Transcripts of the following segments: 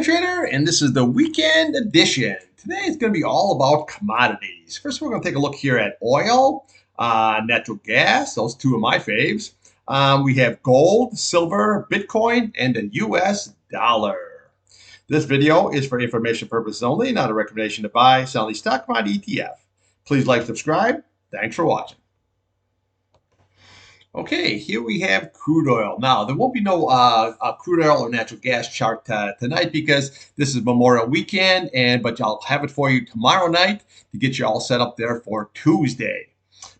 Irontrader, and this is the weekend edition. Today is going to be all about commodities. First, we're going to take a look here at oil, natural gas. Those two are my faves. We have gold, silver, Bitcoin, and the U.S. dollar. This video is for information purposes only, not a recommendation to buy, sell any stock, commodity, ETF. Please like, subscribe. Thanks for watching. Okay, here we have crude oil. Now, there won't be no crude oil or natural gas chart tonight because this is Memorial Weekend, but I'll have it for you tomorrow night to get you all set up there for Tuesday.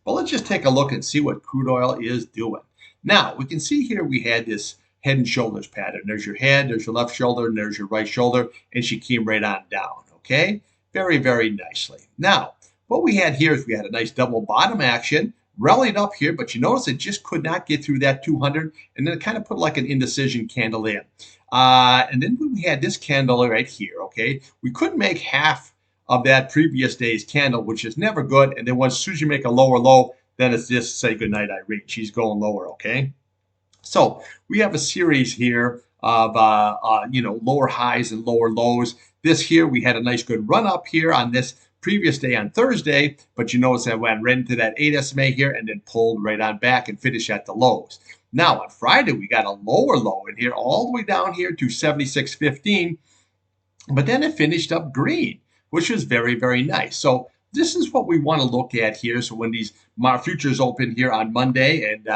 But let's just take a look and see what crude oil is doing. Now, we can see here we had this head and shoulders pattern. There's your head, there's your left shoulder, and there's your right shoulder, and she came right on down, okay? Very, very nicely. Now, what we had here is we had a nice double bottom action, rallied up here, but you notice it just could not get through that 200, and then it kind of put like an indecision candle in. And then we had this candle right here, okay? We couldn't make half of that previous day's candle, which is never good. And then as soon as you make a lower low, then it's just say goodnight, Irene. She's going lower, okay? So we have a series here of lower highs and lower lows. This here, we had a nice good run up here on this previous day on Thursday, but you notice that went right into that 8 SMA here and then pulled right on back and finished at the lows. Now on Friday, we got a lower low in here all the way down here to 76.15, but then it finished up green, which was very, very nice. So this is what we want to look at here. So when these futures open here on Monday and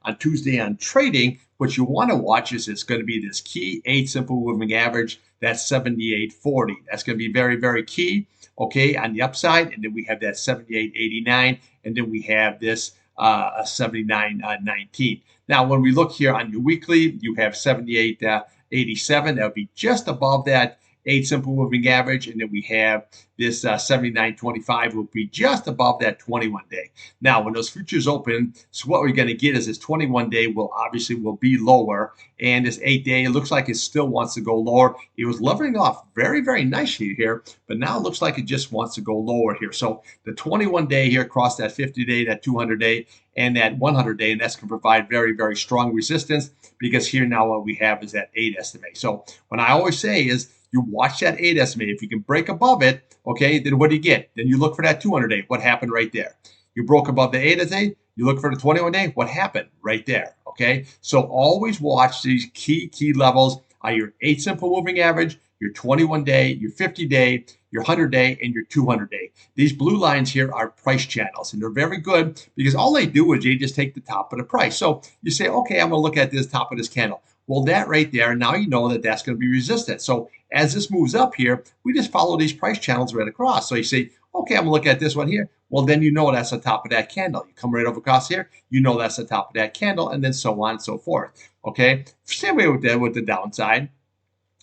on Tuesday on trading, what you want to watch is it's going to be this key 8 simple moving average. That's 78.40. That's going to be very, very key. Okay, on the upside, and then we have that 78.89, and then we have this 79.19. Now, when we look here on your weekly, you have 78.87. That would be just above that 8 simple moving average, and then we have this 79.25 will be just above that 21-day. Now, when those futures open, so what we're going to get is this 21-day will be lower, and this 8-day, it looks like it still wants to go lower. It was leveling off very, very nicely here, but now it looks like it just wants to go lower here. So the 21-day here across that 50-day, that 200-day, and that 100-day, and that's going to provide very, very strong resistance because here now what we have is that 8 SMA. So what I always say is, you watch that 8 SMA. If you can break above it, okay, then what do you get? Then you look for that 200-day. What happened right there? You broke above the 8 SMA. You look for the 21-day. What happened right there? Okay, so always watch these key levels on your 8 simple moving average, your 21-day, your 50-day, your 100-day, and your 200-day. These blue lines here are price channels, and they're very good because all they do is they just take the top of the price. So you say, okay, I'm going to look at this top of this candle. Well, that right there, now you know that that's going to be resistant. So as this moves up here, we just follow these price channels right across. So you say, okay, I'm going to look at this one here. Well, then you know that's the top of that candle. You come right over across here, you know that's the top of that candle, and then so on and so forth. Okay, same way with the downside.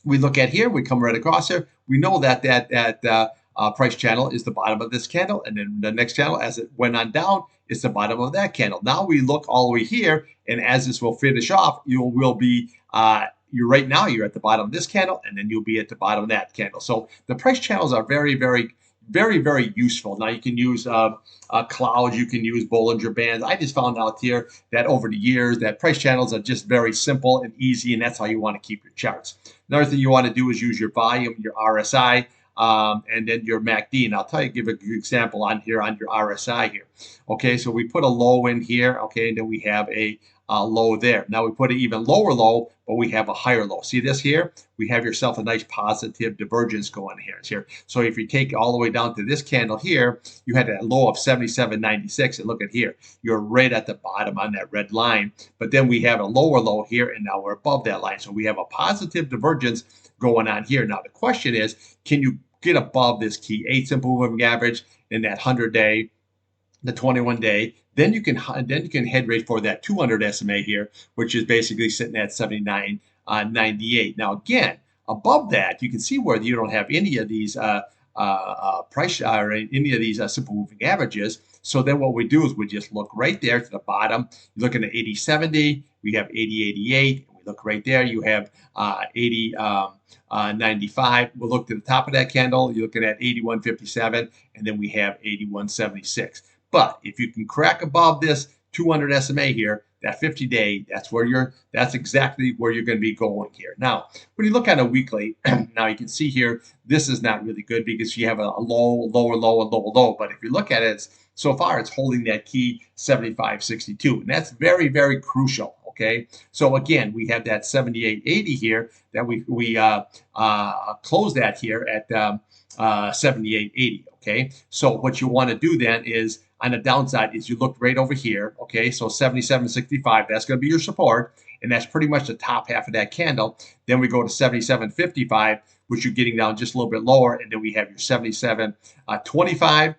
We look at here, we come right across here. We know that price channel is the bottom of this candle, and then the next channel, as it went on down, is the bottom of that candle. Now we look all the way here, and as this will finish off, you're right now you're at the bottom of this candle, and then you'll be at the bottom of that candle. So the price channels are very, very, very, very useful. Now you can use clouds, you can use Bollinger Bands. I just found out here that over the years that price channels are just very simple and easy, and that's how you want to keep your charts. Another thing you want to do is use your volume, your RSI, and then your MACD. And I'll give a good example on here on your RSI here. Okay, so we put a low in here, okay, and then we have a low there. Now we put an even lower low, but we have a higher low. See this here? We have yourself a nice positive divergence going here. So if you take it all the way down to this candle here, you had a low of 77.96, and look at here. You're right at the bottom on that red line, but then we have a lower low here, and now we're above that line. So we have a positive divergence going on here. Now the question is, can you get above this key 8 simple moving average in that 100-day, the 21-day? Then you can head right for that 200 SMA here, which is basically sitting at 79.98. Now again, above that, you can see where you don't have any of these price or any of these simple moving averages. So then what we do is we just look right there to the bottom. You're looking at 80.70. We have 80.88. We look right there. You have 80.95. We'll look to the top of that candle. You're looking at 81.57, and then we have 81.76. But if you can crack above this 200 SMA here, that 50-day, that's exactly where you're going to be going here. Now, when you look at a weekly, now you can see here, this is not really good because you have a low, lower, low, and lower, low. But if you look at it, so far it's holding that key 75.62, and that's very, very crucial. Okay, so again, we have that 78.80 here that we closed that here at 78.80. Okay, so what you want to do then is on the downside is you look right over here. Okay, so 77.65, that's going to be your support, and that's pretty much the top half of that candle. Then we go to 77.55, which you're getting down just a little bit lower, and then we have your 77.25.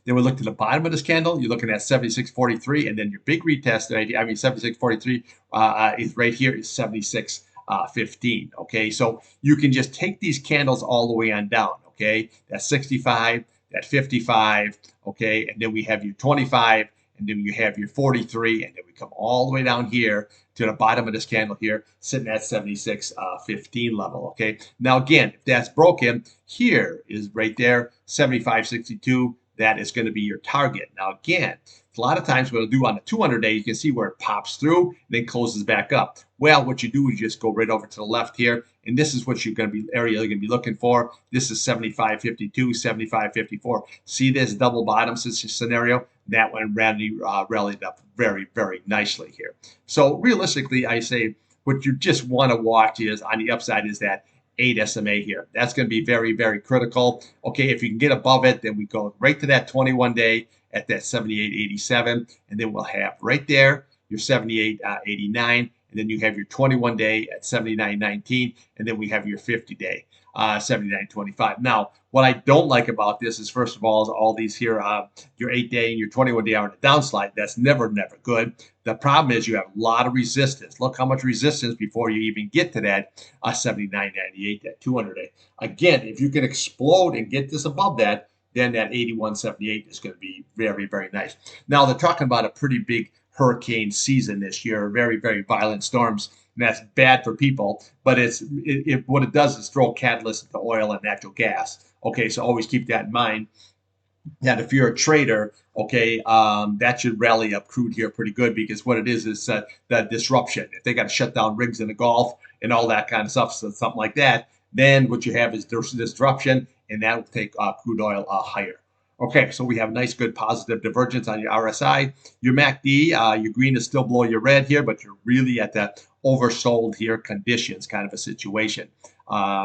Then we look to the bottom of this candle. You're looking at 76.43, and then your big retest, 76.43 is right here is 76.15. Okay, so you can just take these candles all the way on down. Okay, that's 65, that 55. Okay, and then we have your 25, and then you have your 43, and then we come all the way down here to the bottom of this candle here, sitting at 76.15 level. Okay, now again, if that's broken, here is right there, 75.62. That is going to be your target. Now, again, a lot of times what it'll do on the 200-day, you can see where it pops through and then closes back up. Well, what you do is just go right over to the left here, and this is what you're going to be looking for. This is 75.52, 75.54. See this double bottom scenario? That one rallied up very, very nicely here. So realistically, I say what you just want to watch is on the upside is that 8 SMA here. That's going to be very, very critical. Okay, if you can get above it, then we go right to that 21-day at that 78.87, and then we'll have right there your 78.89, and then you have your 21-day at 79.19, and then we have your 50-day 79.25. Now, what I don't like about this is, first of all these here, your 8-day and your 21-day are on the downslide. That's never good. The problem is you have a lot of resistance. Look how much resistance before you even get to that 79.98, that 200-day. Again, if you can explode and get this above that, then that 81.78 is going to be very, very nice. Now, they're talking about a pretty big hurricane season this year, very, very violent storms. And that's bad for people, but what it does is throw catalyst into oil and natural gas. Okay, so always keep that in mind. That if you're a trader, okay, that should rally up crude here pretty good, because what it is the disruption. If they got to shut down rigs in the Gulf and all that kind of stuff, so something like that, then what you have is disruption, and that will take crude oil higher. Okay, so we have nice, good, positive divergence on your RSI. Your MACD, your green is still below your red here, but you're really at the oversold here conditions kind of a situation.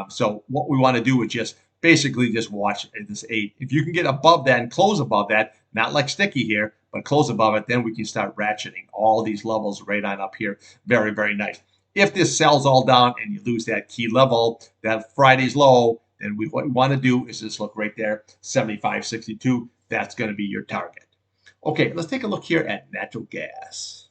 So what we want to do is just basically just watch this 8. If you can get above that and close above that, not like sticky here, but close above it, then we can start ratcheting all these levels right on up here. Very, very nice. If this sells all down and you lose that key level, that Friday's low, then what we want to do is just look right there, 75.62. That's going to be your target. Okay, let's take a look here at natural gas.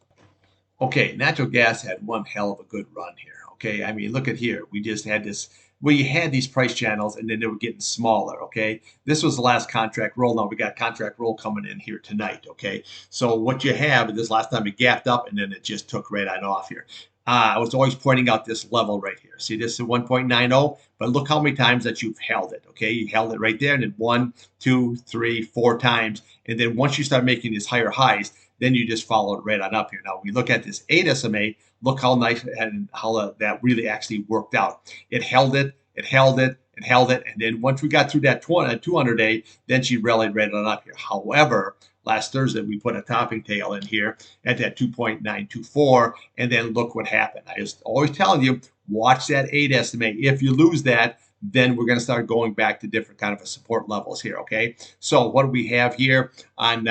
Okay, natural gas had one hell of a good run here. Okay, I mean, look at here. We just had this, well, you had these price channels and then they were getting smaller. Okay, this was the last contract roll. Now we got contract roll coming in here tonight. Okay, so what you have is this last time it gapped up and then it just took right on off here. I was always pointing out this level right here. See, this is 1.90, but look how many times that you've held it. Okay, you held it right there, and then 1, 2, 3, 4 times, and then once you start making these higher highs, then you just follow it right on up here. Now, when you look at this 8 SMA, look how nice and how that really actually worked out. It held it, it held it, it held it, and then once we got through that 200-day, then she rallied right on up here. However, last Thursday, we put a topping tail in here at that 2.924, and then look what happened. I was always telling you, watch that 8 SMA. If you lose that, then we're going to start going back to different kind of support levels here, okay? So what do we have here on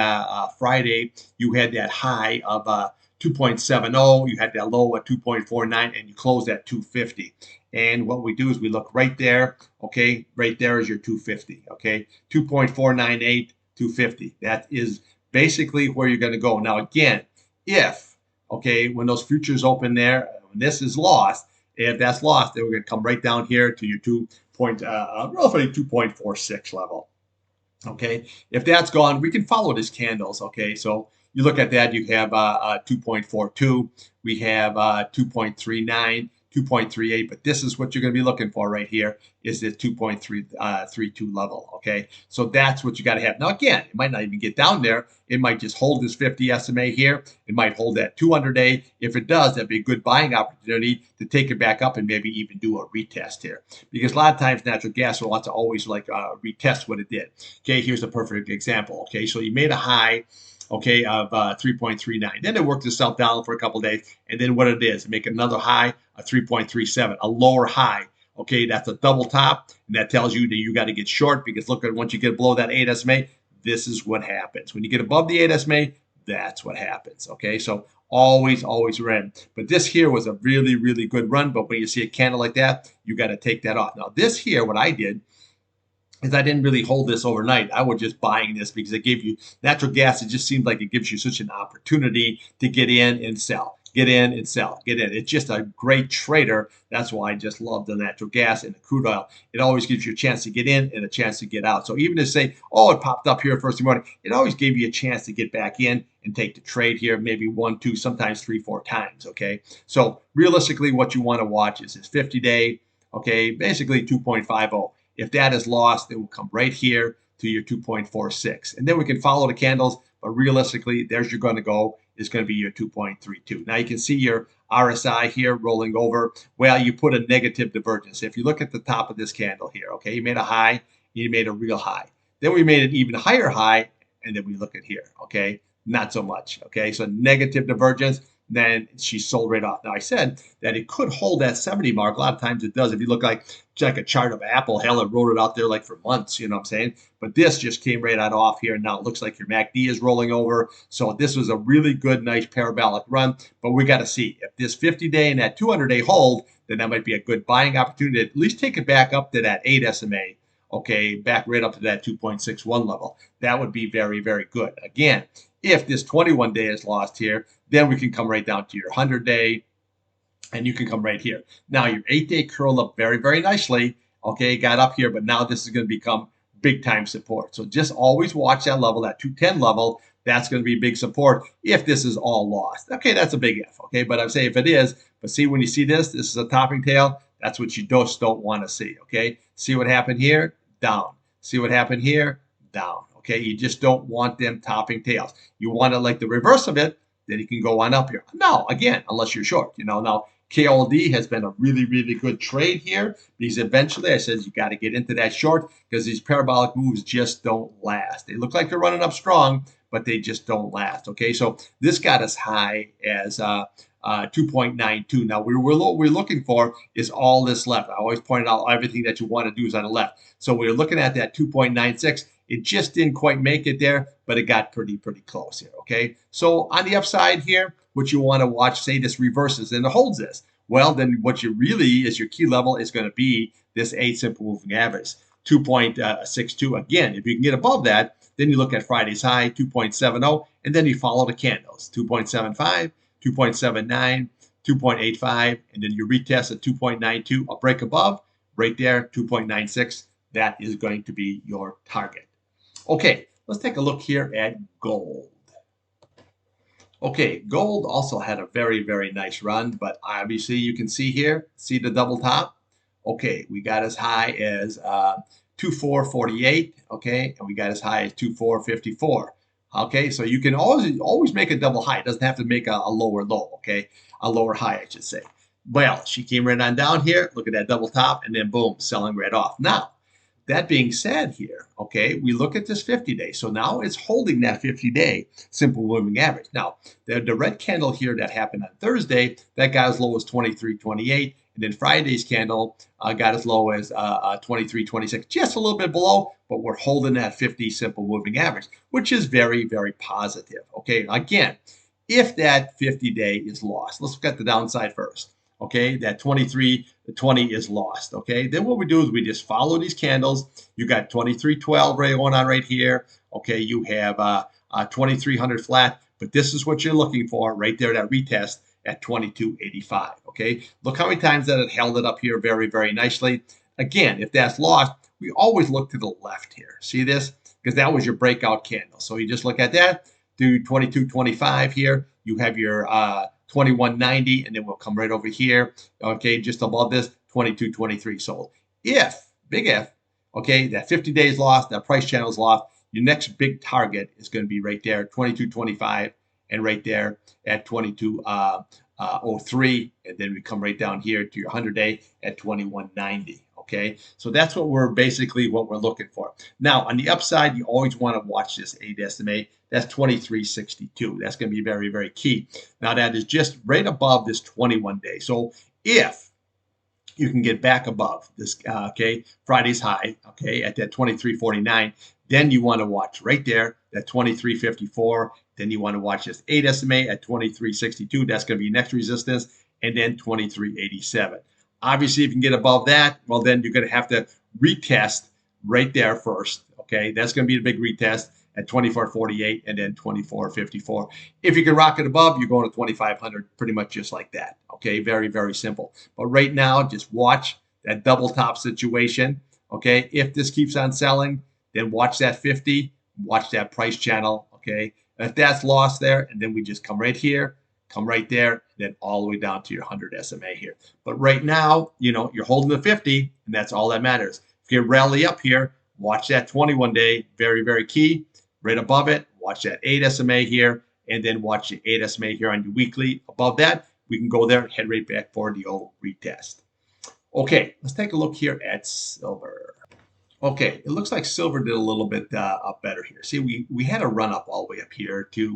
Friday? You had that high of 2.70. You had that low at 2.49, and you closed at 250. And what we do is we look right there, okay? Right there is your 250, okay? 2.498. 250. That is basically where you're going to go. Now, again, if, okay, when those futures open there, when this is lost, if that's lost, then we're going to come right down here to your roughly 2.46 level. Okay, if that's gone, we can follow these candles. Okay, so you look at that, you have 2.42, we have 2.39, 2.38, but this is what you're going to be looking for right here is the 2.32 level, okay? So that's what you got to have. Now, again, it might not even get down there. It might just hold this 50 SMA here. It might hold that 200-day. If it does, that'd be a good buying opportunity to take it back up and maybe even do a retest here. Because a lot of times natural gas will want to always like retest what it did. Okay, here's a perfect example. Okay, so you made a high, okay, of 3.39. Then it worked itself down for a couple of days. And then what it is, make another high of 3.37, a lower high. Okay, that's a double top. And that tells you that you got to get short because look at once you get below that 8 SMA, this is what happens. When you get above the 8 SMA, that's what happens. Okay, so always red. But this here was a really, really good run. But when you see a candle like that, you got to take that off. Now, this here, what I did is I didn't really hold this overnight. I was just buying this because it gave you natural gas. It just seems like it gives you such an opportunity to get in and sell. Get in and sell. Get in. It's just a great trader. That's why I just love the natural gas and the crude oil. It always gives you a chance to get in and a chance to get out. So even to say, oh, it popped up here first thing morning, it always gave you a chance to get back in and take the trade here, maybe 1, 2, sometimes 3, 4 times. Okay. So realistically, what you want to watch is this 50-day, okay, basically 2.50. If that is lost, it will come right here to your 2.46. And then we can follow the candles, but realistically, there's you're going to go is going to be your 2.32. Now you can see your RSI here rolling over. Well, you put a negative divergence. If you look at the top of this candle here, okay, you made a high, you made a real high. Then we made an even higher high, and then we look at here, okay, not so much, okay, so negative divergence. Then she sold right off. Now I said that it could hold that 70 mark. A lot of times it does. If you look like a chart of Apple, hell, it wrote it out there like for months, you know what I'm saying? But this just came right out off here. Now it looks like your MACD is rolling over. So this was a really good, nice parabolic run. But we got to see if this 50-day and that 200-day hold, then that might be a good buying opportunity to at least take it back up to that 8 SMA. Okay, back right up to that 2.61 level. That would be very, very good. Again, if this 21-day is lost here, then we can come right down to your 100-day, and you can come right here. Now, your 8-day curled up very, very nicely. Okay, got up here, but now this is going to become big-time support. So just always watch that level, that 210 level. That's going to be big support if this is all lost. Okay, that's a big if. Okay, but I'm saying if it is, but see when you see this is a topping tail. That's what you just don't want to see. Okay, see what happened here? Down. See what happened here? Down. Okay, you just don't want them topping tails. You want to like the reverse of it, then you can go on up here. No, again, unless you're short. You know, now KLD has been a really, really good trade here because eventually I said you got to get into that short because these parabolic moves just don't last. They look like they're running up strong, but they just don't last. Okay, so this got as high as 2.92. Now, what we're looking for is all this left. I always point out everything that you want to do is on the left. So we're looking at that 2.96. It just didn't quite make it there, but it got pretty close here, okay? So on the upside here, what you want to watch, say this reverses and it holds this. Well, then what you really is your key level is going to be this 8 simple moving average, 2.62. Again, if you can get above that, then you look at Friday's high, 2.70, and then you follow the candles, 2.75, 2.79, 2.85, and then you retest at 2.92, a break above, right there, 2.96. That is going to be your target. Okay, let's take a look here at gold. Okay, gold also had a very, very nice run, but obviously you can see here, see the double top? Okay, we got as high as 2448, okay, and we got as high as 2454. Okay, so you can always make a double high. It doesn't have to make a lower low, okay? A lower high, I should say. Well, she came right on down here. Look at that double top, and then boom, selling right off. Now, that being said here, okay, we look at this 50-day. So now it's holding that 50-day simple moving average. Now, the red candle here that happened on Thursday, that got as low as 23.28. And then Friday's candle got as low as 23.26, just a little bit below, but we're holding that 50 simple moving average, which is very, very positive. Okay, again, if that 50-day is lost, let's look at the downside first. Okay, that 23.20 is lost. Okay, then what we do is we just follow these candles. You got 23.12 right going on right here. Okay, you have 2300 flat, but this is what you're looking for right there, that retest at 22.85. Okay, look how many times that it held it up here very, very nicely. Again, if that's lost, we always look to the left here. See this? Because that was your breakout candle. So you just look at that, do 22.25 here. You have your 21.90, and then we'll come right over here, okay, just above this, 22.23 sold. If, big if, okay, that 50 days lost, that price channel is lost, your next big target is going to be right there, 22.25, and right there at 22.03, and then we come right down here to your 100-day at 21.90. Okay, so that's what we're looking for. Now, on the upside, you always want to watch this 8 SMA. That's 23.62. That's going to be very, very key. Now, that is just right above this 21-day. So if you can get back above this, okay, Friday's high, okay, at that 23.49, then you want to watch right there, that 23.54. Then you want to watch this 8 SMA at 23.62. That's going to be next resistance, and then 23.87. Obviously, if you can get above that, well, then you're going to have to retest right there first. Okay, that's going to be the big retest at 24.48 and then 24.54. If you can rock it above, you're going to 2,500 pretty much just like that. Okay, very, very simple. But right now, just watch that double top situation. Okay, if this keeps on selling, then watch that 50, watch that price channel. Okay, and if that's lost there, and then we just come right here, come right there, then all the way down to your 100 SMA here. But right now, you're holding the 50, and that's all that matters. If you rally up here, watch that 21-day, very, very key. Right above it, watch that 8 SMA here, and then watch the 8 SMA here on your weekly. Above that, we can go there and head right back for the old retest. Okay, let's take a look here at silver. Okay, it looks like silver did a little bit up better here. See, we had a run up all the way up here to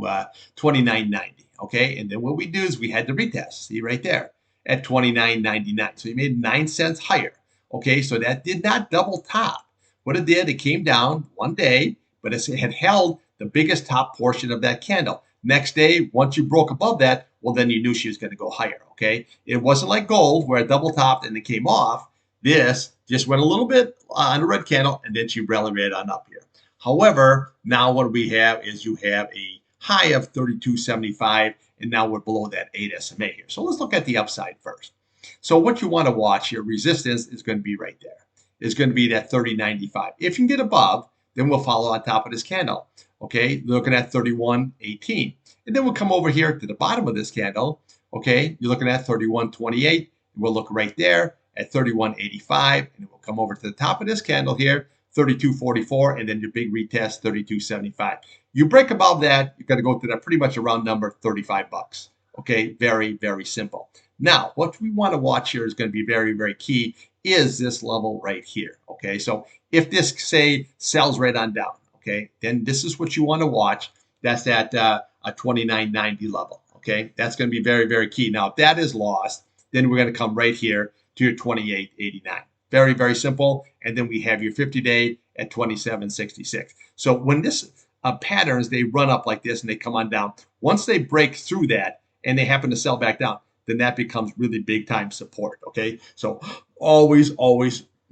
29.90. Okay, and then what we do is we had the retest. See right there at 29.99. So you made 9 cents higher. Okay, so that did not double top. What it did, it came down one day, but it had held the biggest top portion of that candle. Next day, once you broke above that, well, then you knew she was going to go higher. Okay, it wasn't like gold where it double topped and it came off. This just went a little bit on the red candle, and then she rallied right on up here. However, now what we have is you have a high of 32.75, and now we're below that 8 SMA here. So let's look at the upside first. So what you want to watch here, resistance is going to be right there. It's going to be that 30.95. If you can get above, then we'll follow on top of this candle. Okay, looking at 31.18. And then we'll come over here to the bottom of this candle. Okay, you're looking at 31.28. We'll look right there at 31.85, and it will come over to the top of this candle here, 32.44, and then your big retest, 32.75. You break above that, you're going to go to that pretty much a round number, 35 bucks. Okay, very, very simple. Now, what we want to watch here is going to be very, very key, is this level right here. Okay, so if this, say, sells right on down, okay, then this is what you want to watch. That's at a 29.90 level. Okay, that's going to be very, very key. Now, if that is lost, then we're going to come right here to your 28.89. Very, very simple. And then we have your 50-day at 27.66. So when this patterns, they run up like this and they come on down. Once they break through that and they happen to sell back down, then that becomes really big time support. Okay, so always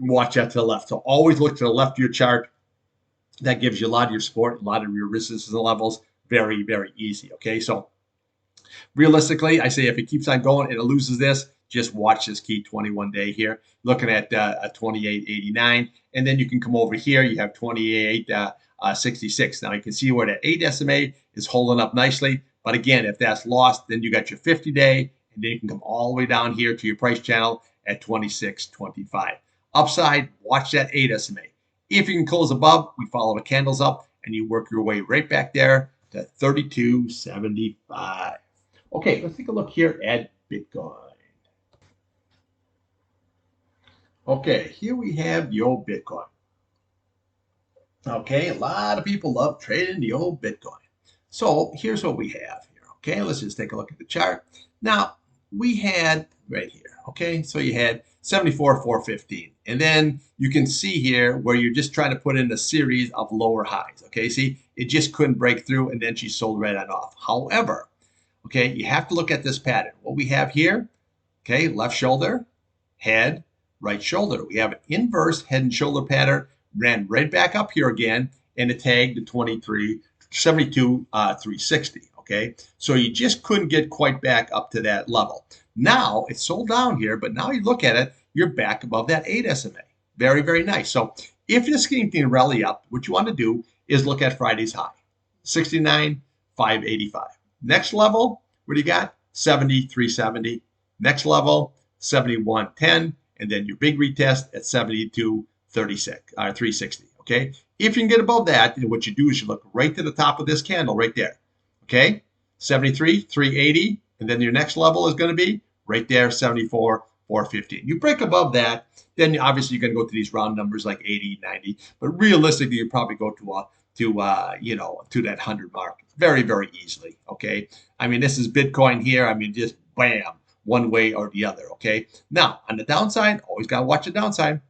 watch that to the left. So always look to the left of your chart. That gives you a lot of your support, a lot of your resistance levels. Very, very easy. Okay, so realistically, I say if it keeps on going and it loses this, just watch this key 21-day here, looking at a 28.89, and then you can come over here. You have 28.66. Now you can see where that 8 SMA is holding up nicely. But again, if that's lost, then you got your 50-day, and then you can come all the way down here to your price channel at 26.25. Upside, watch that 8 SMA. If you can close above, we follow the candles up, and you work your way right back there to 32.75. Okay, let's take a look here at Bitcoin. Okay, here we have the old Bitcoin. Okay, a lot of people love trading the old Bitcoin. So here's what we have here. Okay, let's just take a look at the chart. Now, we had right here. Okay, so you had 74,415. And then you can see here where you're just trying to put in a series of lower highs. Okay, see, it just couldn't break through, and then she sold right on off. However, okay, you have to look at this pattern. What we have here, okay, left shoulder, head, right shoulder. We have an inverse head and shoulder pattern, ran right back up here again, and it tagged to 360. Okay, so you just couldn't get quite back up to that level. Now it's sold down here, but now you look at it, you're back above that 8 SMA. Very, very nice. So if this can rally up, what you want to do is look at Friday's high, 69,585. Next level, what do you got? 70, 370. Next level, 71.10, and then your big retest at 72.36 or 360. Okay. If you can get above that, then what you do is you look right to the top of this candle right there. Okay. 73, 380, and then your next level is going to be right there, 74, 415. You break above that, then obviously you're going to go to these round numbers like 80, 90, but realistically, you probably go to that 100 mark very, very easily. Okay. I mean, this is Bitcoin here. I mean, just bam, one way or the other. Okay. Now, on the downside, always got to watch the downside.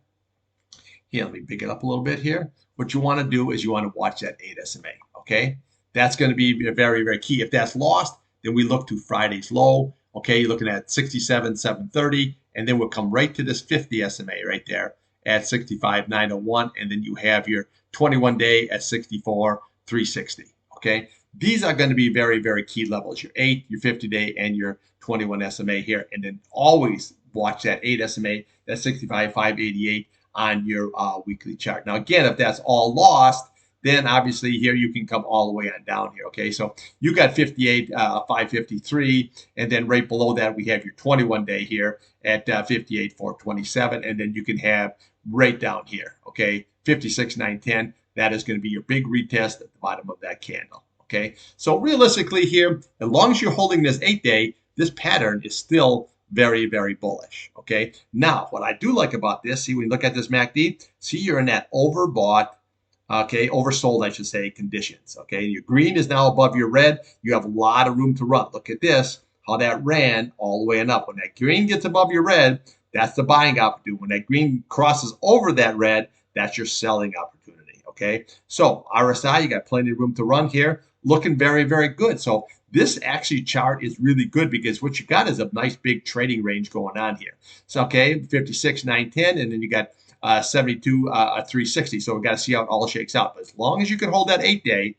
Here, let me pick it up a little bit here. What you want to do is you want to watch that 8 SMA. Okay. That's going to be very, very key. If that's lost, then we look to Friday's low. Okay. You're looking at 67,730. And then we'll come right to this 50 SMA right there at 65,901. And then you have your 21-day at 64,360. Okay. These are going to be very, very key levels, your 8, your 50-day, and your 21 SMA here. And then always watch that 8 SMA, that's 65,588 on your weekly chart. Now, again, if that's all lost, then obviously here you can come all the way on down here. Okay, so you got 58, 553, and then right below that we have your 21-day here at 58, 427, and then you can have right down here. Okay, 56, 910. That is going to be your big retest at the bottom of that candle. Okay, so realistically here, as long as you're holding this 8-day, this pattern is still very, very bullish. Okay, now what I do like about this, see when you look at this MACD, see you're in that overbought, okay, oversold, I should say, conditions. Okay, your green is now above your red. You have a lot of room to run. Look at this, how that ran all the way and up. When that green gets above your red, that's the buying opportunity. When that green crosses over that red, that's your selling opportunity. Okay, so RSI, you got plenty of room to run here. Looking very, very good. So this actually chart is really good because what you got is a nice big trading range going on here. So, okay, 56, 910, and then you got 72, 360. So we've got to see how it all shakes out. But as long as you can hold that 8-day,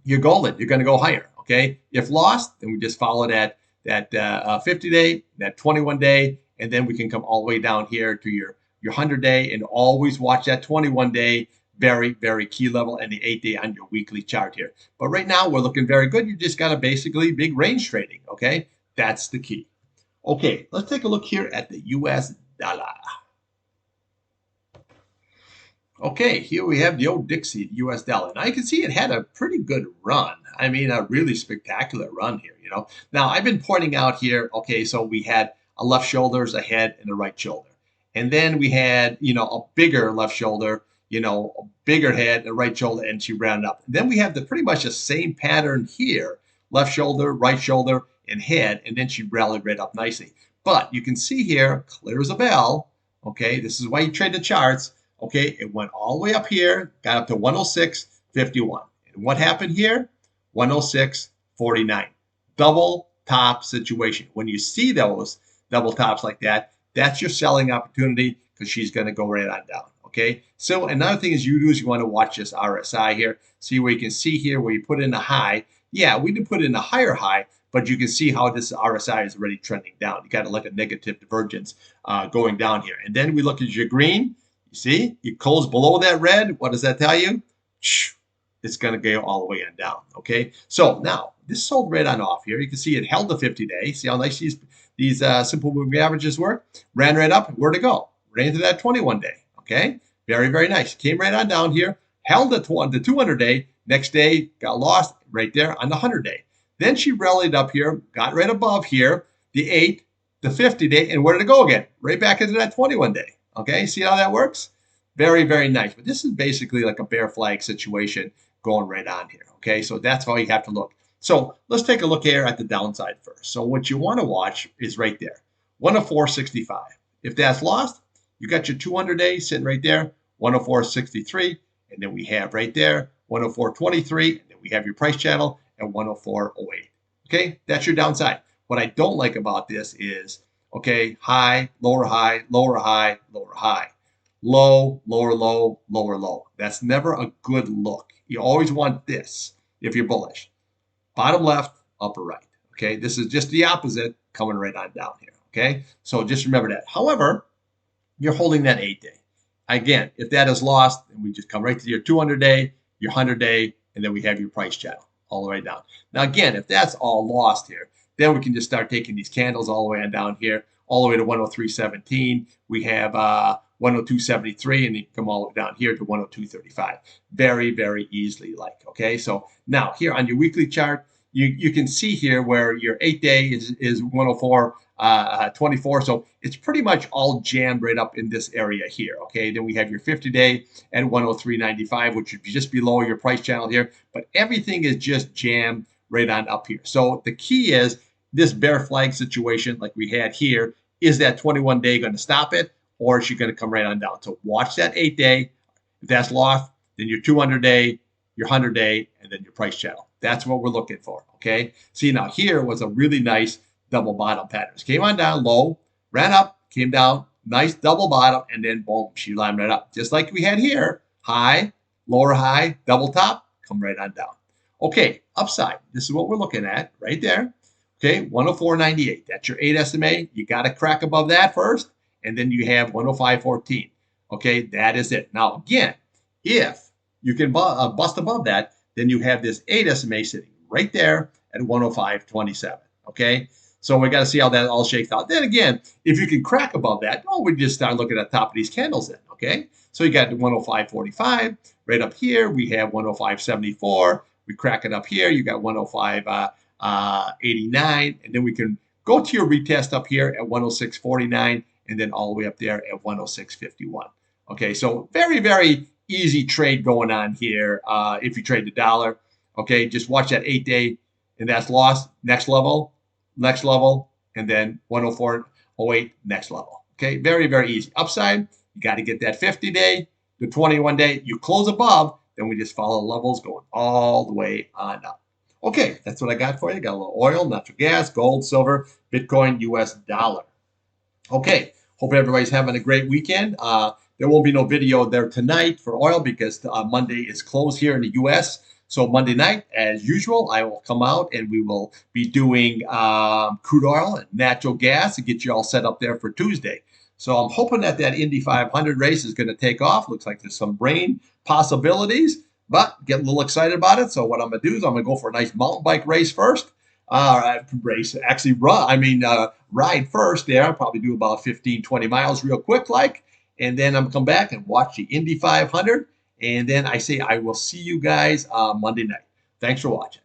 you're golden. You're going to go higher. Okay. If lost, then we just follow that 50-day, that 21-day, and then we can come all the way down here to your 100-day, and always watch that 21-day. Very, very key level, and the 8-day on your weekly chart here. But right now we're looking very good. You just got to basically big range trading. Okay. That's the key. Okay. Let's take a look here at the US dollar. Okay, here we have the old Dixie US dollar. Now you can see it had a pretty good run. I mean, a really spectacular run here, you know. Now I've been pointing out here, okay, so we had a left shoulder, a head, and a right shoulder. And then we had, a bigger left shoulder, a bigger head, a right shoulder, and she rounded up. And then we have pretty much the same pattern here, left shoulder, right shoulder, and head, and then she rallied right up nicely. But you can see here, clear as a bell, okay, this is why you trade the charts. Okay, it went all the way up here, got up to 106.51. And what happened here? 106.49. Double top situation. When you see those double tops like that, that's your selling opportunity because she's going to go right on down. Okay, so another thing is you want to watch this RSI here. See where you can see here where you put in a high. Yeah, we did put in a higher high, but you can see how this RSI is already trending down. You got like a negative divergence going down here. And then we look at your green. See, it closed below that red. What does that tell you? It's going to go all the way on down. Okay, so now this sold right on off here. You can see it held the 50-day. See how nice these simple moving averages work? Ran right up. Where'd it go? Right into that 21-day. Okay, very, very nice. Came right on down here. Held the 200-day. Next day got lost right there on the 100-day. Then she rallied up here, got right above here, the 8, the 50-day, and where did it go again? Right back into that 21-day. Okay, see how that works? Very, very nice. But this is basically like a bear flag situation going right on here. Okay, so that's how you have to look. So let's take a look here at the downside first. So what you want to watch is right there, 104.65. If that's lost, you got your 200-day sitting right there, 104.63. And then we have right there, 104.23. And then we have your price channel at 104.08. Okay, that's your downside. What I don't like about this is, okay, high, lower high, lower high, lower high. Low, lower low, lower low. That's never a good look. You always want this if you're bullish. Bottom left, upper right. Okay, this is just the opposite coming right on down here. Okay, so just remember that. However, you're holding that 8-day. Again, if that is lost, then we just come right to your 200-day, your 100-day, and then we have your price channel all the way down. Now, again, if that's all lost here, Then we can just start taking these candles all the way on down here, all the way to 103.17. We have 102.73, and you come all the way down here to 102.35. Very, very easily, okay? So now here on your weekly chart, you can see here where your 8-day is 104.24. So it's pretty much all jammed right up in this area here, okay? Then we have your 50-day at 103.95, which would be just below your price channel here. But everything is just jammed right on up here. So the key is this bear flag situation like we had here. Is that 21-day going to stop it, or is she going to come right on down? So watch that 8-day. If that's lost, then your 200-day, your 100-day, and then your price channel. That's what we're looking for, okay? See, now here was a really nice double bottom pattern. Came on down low, ran up, came down, nice double bottom, and then boom, she lined right up. Just like we had here, high, lower high, double top, come right on down. Okay, upside. This is what we're looking at right there. Okay, 104.98. That's your 8 SMA. You got to crack above that first, and then you have 105.14. Okay, that is it. Now, again, if you can bust above that, then you have this 8 SMA sitting right there at 105.27. Okay, so we got to see how that all shakes out. Then again, if you can crack above that, we just start looking at the top of these candles then. Okay, so you got 105.45 right up here. We have 105.74. We crack it up here. You got 105.89, and then we can go to your retest up here at 106.49, and then all the way up there at 106.51. Okay, so very, very easy trade going on here if you trade the dollar. Okay, just watch that 8-day, and that's lost. Next level, and then 104.08, next level. Okay, very, very easy. Upside, you got to get that 50-day, the 21-day. You close above, then we just follow levels going all the way on up. Okay, that's what I got for you. Got a little oil, natural gas, gold, silver, Bitcoin, US dollar. Okay, hope everybody's having a great weekend. There won't be no video there tonight for oil because Monday is closed here in the US. So Monday night, as usual, I will come out and we will be doing crude oil and natural gas to get you all set up there for Tuesday. So I'm hoping that Indy 500 race is going to take off. Looks like there's some rain possibilities, but get a little excited about it. So what I'm going to do is I'm going to go for a nice mountain bike race first. Ride first there. I'll probably do about 15, 20 miles real quick and then I'm come back and watch the Indy 500. And then I will see you guys Monday night. Thanks for watching.